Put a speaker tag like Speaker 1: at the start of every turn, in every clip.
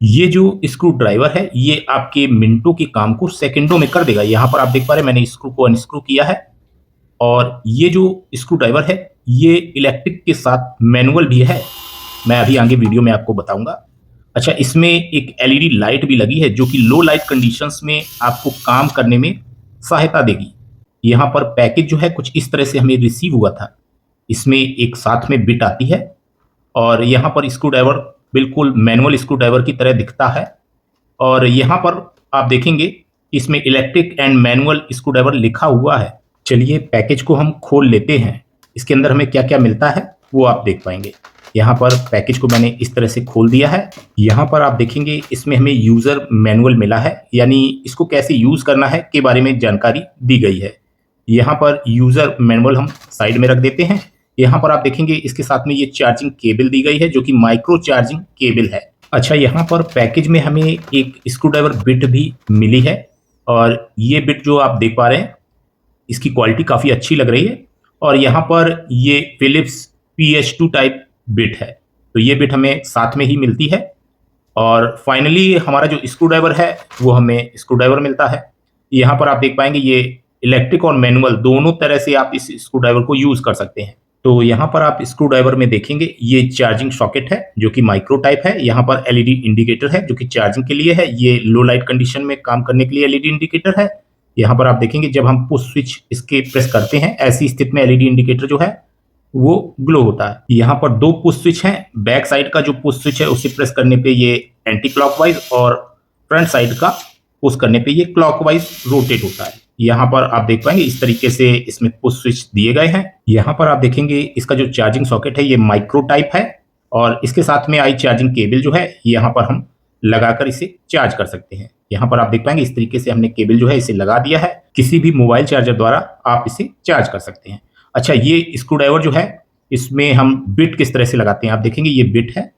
Speaker 1: ये जो screw driver है ये आपके मिनटों के काम को सेकंडों में कर देगा। यहाँ पर आप देख पा रहे हैं मैंने स्क्रू को अनस्क्रू किया है और ये जो स्क्रू ड्राइवर है ये इलेक्ट्रिक के साथ मैनुअल भी है। मैं अभी आगे वीडियो में आपको बताऊंगा। अच्छा, इसमें एक एलईडी लाइट भी लगी है जो कि लो लाइट कंडीशंस में आपको काम करने में सहायता देगी। यहाँ पर पैकेज जो है कुछ इस तरह से हमें रिसीव हुआ था। इसमें एक साथ में बिट आती है और यहाँ पर स्क्रू ड्राइवर बिल्कुल मैनुअल स्क्रू ड्राइवर की तरह दिखता है और यहाँ पर आप देखेंगे इसमें electric and manual screw driver लिखा हुआ है। चलिए पैकेज को हम खोल लेते हैं। इसके अंदर हमें क्या क्या मिलता है वो आप देख पाएंगे। यहाँ पर पैकेज को मैंने इस तरह से खोल दिया है। यहाँ पर आप देखेंगे इसमें हमें यूज़र मैनुअल मिला है, यानी इसको कैसे यूज़ करना है के बारे में जानकारी दी गई है। यहाँ पर यूज़र मैनुअल हम साइड में रख देते हैं। यहाँ पर आप देखेंगे इसके साथ में ये चार्जिंग केबल दी गई है जो कि माइक्रो चार्जिंग केबल है। अच्छा, यहाँ पर पैकेज में हमें एक स्क्रू ड्राइवर बिट भी मिली है और ये बिट जो आप देख पा रहे हैं इसकी क्वालिटी काफ़ी अच्छी लग रही है और यहाँ पर ये फिलिप्स PS2 टाइप बिट है, तो ये बिट हमें साथ में ही मिलती है। और फाइनली हमारा जो स्क्रू ड्राइवर है वो हमें स्क्रू ड्राइवर मिलता है। यहाँ पर आप देख पाएंगे ये इलेक्ट्रिक और मैनुअल दोनों तरह से आप इस स्क्रू ड्राइवर को यूज़ कर सकते हैं। तो यहाँ पर आप स्क्रू ड्राइवर में देखेंगे ये चार्जिंग सॉकेट है जो कि माइक्रो टाइप है। यहाँ पर एलईडी इंडिकेटर है जो कि चार्जिंग के लिए है। ये लो लाइट कंडीशन में काम करने के लिए एलईडी इंडिकेटर है। यहाँ पर आप देखेंगे जब हम पुश स्विच इसके प्रेस करते हैं ऐसी स्थिति में एलईडी इंडिकेटर जो है वो ग्लो होता है। यहाँ पर दो पुश स्विच हैं। बैक साइड का जो पुश स्विच है उसे प्रेस करने पे ये एंटी क्लॉकवाइज और फ्रंट साइड का पुश करने पे ये क्लॉकवाइज रोटेट होता है। यहाँ पर आप देख पाएंगे इस तरीके से इसमें पुश स्विच दिए गए हैं। यहाँ पर आप देखेंगे इसका जो चार्जिंग सॉकेट है ये माइक्रो टाइप है और इसके साथ में आई चार्जिंग केबल जो है यहाँ पर हम लगाकर इसे चार्ज कर सकते हैं। यहाँ पर आप देख पाएंगे इस तरीके से हमने केबल जो है इसे लगा दिया है। किसी भी मोबाइल चार्जर द्वारा आप इसे चार्ज कर सकते हैं। अच्छा, ये स्क्रू ड्राइवर जो है इसमें हम बिट किस तरह से लगाते हैं आप देखेंगे ये बिट है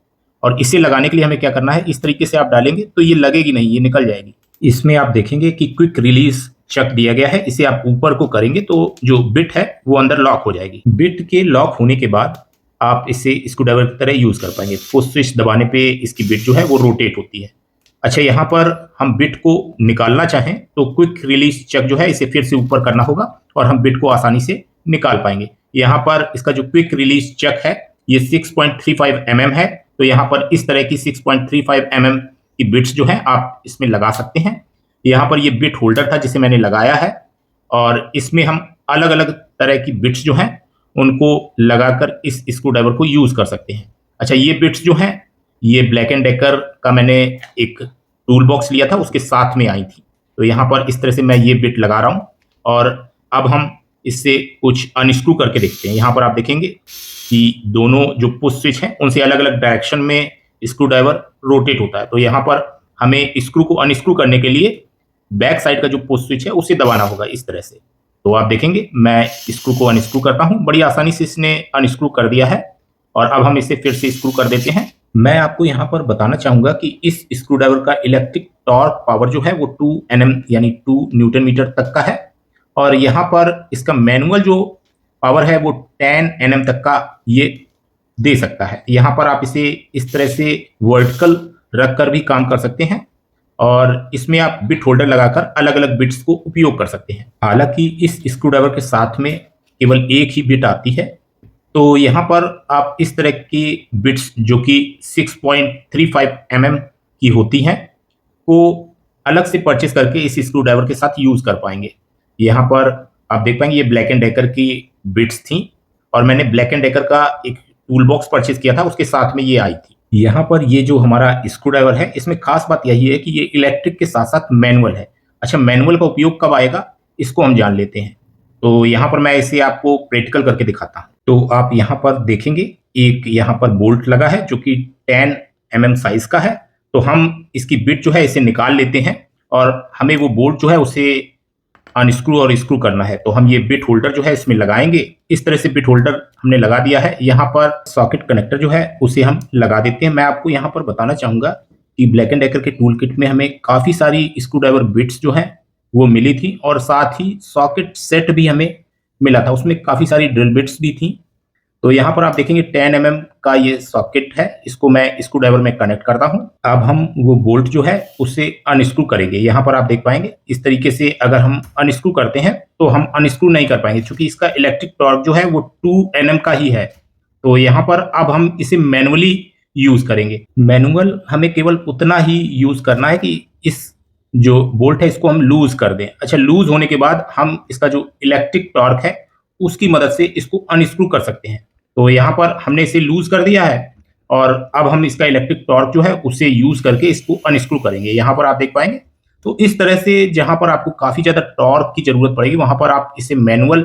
Speaker 1: और इसे लगाने के लिए हमें क्या करना है, इस तरीके से आप डालेंगे तो ये लगेगी नहीं, ये निकल जाएगी। इसमें आप देखेंगे कि क्विक रिलीज चक दिया गया है। इसे आप ऊपर को करेंगे तो जो बिट है वो अंदर लॉक हो जाएगी। बिट के लॉक होने के बाद आप इसे स्क्रू ड्राइवर की तरह यूज कर पाएंगे। पुश स्विच दबाने पे इसकी बिट जो है वो रोटेट होती है। अच्छा, यहाँ पर हम बिट को निकालना चाहें तो क्विक रिलीज चक जो है इसे फिर से ऊपर करना होगा और हम बिट को आसानी से निकाल पाएंगे। यहाँ पर इसका जो क्विक रिलीज चक है ये 6.35 mm है, तो यहाँ पर इस तरह की 6.35 mm की बिट्स जो है आप इसमें लगा सकते हैं। यहाँ पर ये बिट होल्डर था जिसे मैंने लगाया है और इसमें हम अलग अलग तरह की बिट्स जो हैं उनको लगाकर इस स्क्रू ड्राइवर को यूज कर सकते हैं। अच्छा, ये बिट्स जो हैं ये ब्लैक एंड डेकर का मैंने एक टूल बॉक्स लिया था उसके साथ में आई थी, तो यहाँ पर इस तरह से मैं ये बिट लगा रहा हूँ और अब हम इससे कुछ अनस्क्रू करके देखते हैं। यहाँ पर आप देखेंगे कि दोनों जो पुश स्विच हैं उनसे अलग अलग डायरेक्शन में स्क्रू ड्राइवर रोटेट होता है। तो यहाँ पर हमें स्क्रू को अनस्क्रू करने के लिए बैक साइड का जो पुश स्विच है उसे दबाना होगा इस तरह से। तो आप देखेंगे मैं स्क्रू को अनस्क्रू करता हूँ, बड़ी आसानी से इसने अनस्क्रू कर दिया है और अब हम इसे फिर से स्क्रू कर देते हैं। मैं आपको यहाँ पर बताना चाहूंगा कि इस स्क्रू ड्राइवर का इलेक्ट्रिक टॉर्क पावर जो है वो 2 Nm यानी 2 न्यूटन मीटर तक का है और यहाँ पर इसका मैनुअल जो पावर है वो 10 Nm तक का ये दे सकता है। यहाँ पर आप इसे इस तरह से वर्टिकल रख कर भी काम कर सकते हैं और इसमें आप बिट होल्डर लगाकर अलग अलग बिट्स को उपयोग कर सकते हैं। हालांकि इस स्क्रू ड्राइवर के साथ में केवल एक ही बिट आती है, तो यहाँ पर आप इस तरह की बिट्स जो कि 6.35 mm की होती हैं को अलग से परचेस करके इस स्क्रू ड्राइवर के साथ यूज कर पाएंगे। यहाँ पर आप देख पाएंगे ये ब्लैक एंड डेकर की बिट्स थी और मैंने ब्लैक एंड डेकर का एक टूल बॉक्स परचेस किया था, उसके साथ में ये आई थी। यहाँ पर ये जो हमारा स्क्रू ड्राइवर है इसमें खास बात यही है कि ये इलेक्ट्रिक के साथ साथ मैनुअल है। अच्छा, मैनुअल का उपयोग कब आएगा इसको हम जान लेते हैं। तो यहाँ पर मैं इसे आपको प्रैक्टिकल करके दिखाता हूँ। तो आप यहाँ पर देखेंगे एक यहाँ पर बोल्ट लगा है जो कि 10 mm साइज का है। तो हम इसकी बिट जो है इसे निकाल लेते हैं और हमें वो बोल्ट जो है उसे अनस्क्रू और स्क्रू करना है। तो हम ये बिट होल्डर जो है इसमें लगाएंगे। इस तरह से बिट होल्डर हमने लगा दिया है। यहाँ पर सॉकेट कनेक्टर जो है उसे हम लगा देते हैं। मैं आपको यहाँ पर बताना चाहूंगा कि ब्लैक एंड डेकर के टूल किट में हमें काफी सारी स्क्रू ड्राइवर बिट्स जो है वो मिली थी और साथ ही सॉकेट सेट भी हमें मिला था। उसमें काफी सारी ड्रिल बिट्स भी थी तो यहाँ पर आप देखेंगे 10 mm का ये सॉकेट है, इसको मैं स्क्रू ड्राइवर में कनेक्ट करता हूँ। अब हम वो बोल्ट जो है उसे अनस्क्रू करेंगे। यहाँ पर आप देख पाएंगे इस तरीके से अगर हम अनस्क्रू करते हैं तो हम अनस्क्रू नहीं कर पाएंगे, क्योंकि इसका इलेक्ट्रिक टॉर्क जो है वो 2 Nm का ही है। तो यहाँ पर अब हम इसे मैनुअली यूज करेंगे। मैनुअल हमें केवल उतना ही यूज करना है कि इस जो बोल्ट है इसको हम लूज कर दें। अच्छा, लूज होने के बाद हम इसका जो इलेक्ट्रिक टॉर्क है उसकी मदद से इसको अनस्क्रू कर सकते हैं। तो यहाँ पर हमने इसे लूज कर दिया है और अब हम इसका इलेक्ट्रिक टॉर्क जो है उसे यूज करके इसको अनस्क्रू करेंगे। यहाँ पर आप देख पाएंगे। तो इस तरह से जहां पर आपको काफी ज्यादा टॉर्क की जरूरत पड़ेगी वहां पर आप इसे मैनुअल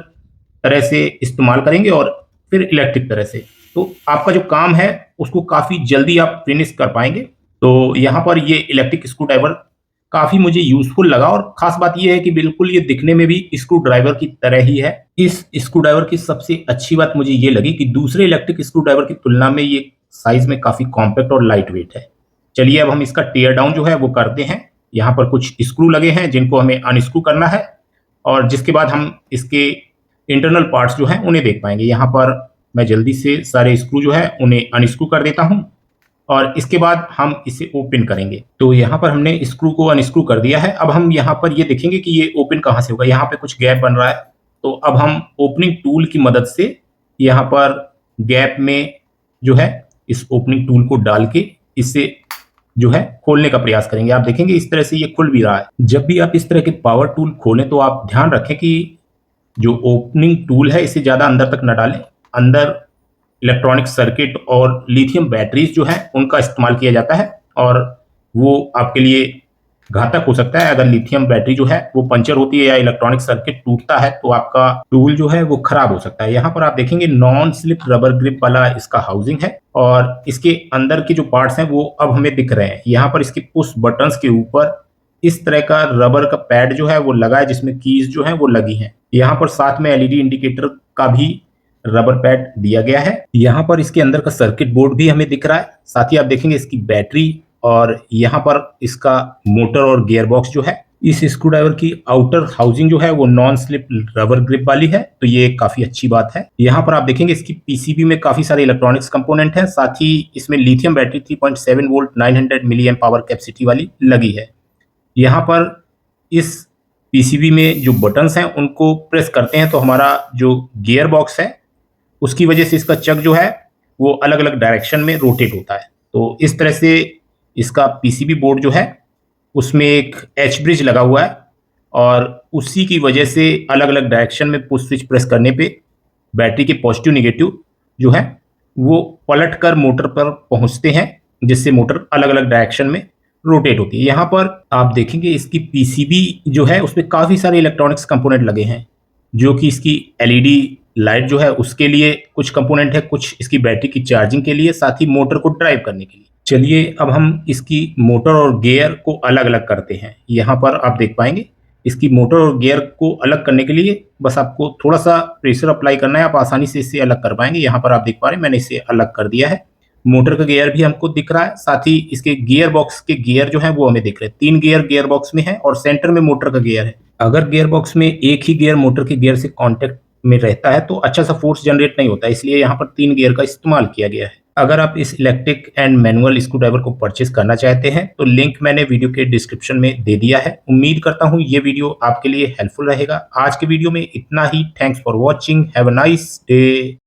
Speaker 1: तरह से इस्तेमाल करेंगे और फिर इलेक्ट्रिक तरह से, तो आपका जो काम है उसको काफी जल्दी आप फिनिश कर पाएंगे। तो यहाँ पर ये इलेक्ट्रिक स्क्रू ड्राइवर काफी मुझे यूजफुल लगा और खास बात ये है कि बिल्कुल ये दिखने में भी स्क्रू ड्राइवर की तरह ही है। इस स्क्रू ड्राइवर की सबसे अच्छी बात मुझे ये लगी कि दूसरे इलेक्ट्रिक स्क्रू ड्राइवर की तुलना में ये साइज में काफी कॉम्पैक्ट और लाइट वेट है। चलिए अब हम इसका टीयर डाउन जो है वो करते हैं। यहाँ पर कुछ स्क्रू लगे हैं जिनको हमें अनस्क्रू करना है और जिसके बाद हम इसके इंटरनल पार्ट्स जो हैं उन्हें देख पाएंगे। यहाँ पर मैं जल्दी से सारे स्क्रू जो है उन्हें अनस्क्रू कर देता हूँ और इसके बाद हम इसे ओपन करेंगे। तो यहाँ पर हमने स्क्रू को अनस्क्रू कर दिया है। अब हम यहाँ पर ये देखेंगे कि ये ओपन कहाँ से होगा। यहाँ पे कुछ गैप बन रहा है, तो अब हम ओपनिंग टूल की मदद से यहाँ पर गैप में जो है इस ओपनिंग टूल को डाल के इसे जो है खोलने का प्रयास करेंगे। आप देखेंगे इस तरह से ये खुल भी रहा है। जब भी आप इस तरह के पावर टूल खोलें तो आप ध्यान रखें कि जो ओपनिंग टूल है इसे ज्यादा अंदर तक न डालें। अंदर इलेक्ट्रॉनिक सर्किट और लिथियम बैटरीज जो है उनका इस्तेमाल किया जाता है और वो आपके लिए घातक हो सकता है। अगर लिथियम बैटरी जो है वो पंचर होती है या इलेक्ट्रॉनिक सर्किट टूटता है तो आपका टूल जो है वो खराब हो सकता है। यहाँ पर आप देखेंगे नॉन स्लिप रबर ग्रिप वाला इसका हाउसिंग है और इसके अंदर के जो पार्ट्स हैं वो अब हमें दिख रहे हैं। यहाँ पर इसके पुश बटन्स के ऊपर इस तरह का रबर का पैड जो है वो लगा है जिसमें कीज जो है वो लगी हैं। यहाँ पर साथ में एलईडी इंडिकेटर का भी रबर पैड दिया गया है। यहाँ पर इसके अंदर का सर्किट बोर्ड भी हमें दिख रहा है। साथ ही आप देखेंगे इसकी बैटरी और यहाँ पर इसका मोटर और गियर बॉक्स जो है। इस स्क्रू ड्राइवर की आउटर हाउसिंग जो है वो नॉन स्लिप रबर ग्रिप वाली है, तो ये काफी अच्छी बात है। यहाँ पर आप देखेंगे इसकी पीसीबी में काफी सारे इलेक्ट्रॉनिक्स कंपोनेंट हैं। साथ ही इसमें lithium battery 3.7 volt 900 milli amp power capacity वाली लगी है। यहाँ पर इस पीसीबी में जो बटन्स हैं उनको प्रेस करते हैं तो हमारा जो गियर बॉक्स है उसकी वजह से इसका चक जो है वो अलग अलग डायरेक्शन में रोटेट होता है। तो इस तरह से इसका पीसीबी बोर्ड जो है उसमें एक एच ब्रिज लगा हुआ है और उसी की वजह से अलग अलग डायरेक्शन में पुश स्विच प्रेस करने पे बैटरी के पॉजिटिव निगेटिव जो है वो पलट कर मोटर पर पहुंचते हैं, जिससे मोटर अलग अलग डायरेक्शन में रोटेट होती है। यहाँ पर आप देखेंगे इसकी पीसीबी जो है उसमें काफ़ी सारे इलेक्ट्रॉनिक्स कंपोनेंट लगे हैं, जो कि इसकी एलईडी लाइट जो है उसके लिए कुछ कंपोनेंट है, कुछ इसकी बैटरी की चार्जिंग के लिए, साथ ही मोटर को ड्राइव करने के लिए। चलिए अब हम इसकी मोटर और गियर को अलग अलग करते हैं। यहाँ पर आप देख पाएंगे इसकी मोटर और गियर को अलग करने के लिए बस आपको थोड़ा सा प्रेशर अप्लाई करना है, आप आसानी से इसे अलग कर पाएंगे। यहाँ पर आप देख पा रहे हैं मैंने इसे अलग कर दिया है। मोटर का गियर भी हमको दिख रहा है, साथ ही इसके गियर बॉक्स के गियर जो है वो हमें दिख रहे हैं। 3 गियर गियर बॉक्स में है और सेंटर में मोटर का गियर है। अगर गियर बॉक्स में एक ही गियर मोटर के गियर से कांटेक्ट में रहता है तो अच्छा सा फोर्स जनरेट नहीं होता, इसलिए यहाँ पर 3 गियर का इस्तेमाल किया गया है। अगर आप इस electric and manual screw driver को परचेज करना चाहते हैं तो लिंक मैंने वीडियो के डिस्क्रिप्शन में दे दिया है। उम्मीद करता हूँ ये वीडियो आपके लिए हेल्पफुल रहेगा। आज के वीडियो में इतना ही। Thanks for watching. Have a nice day.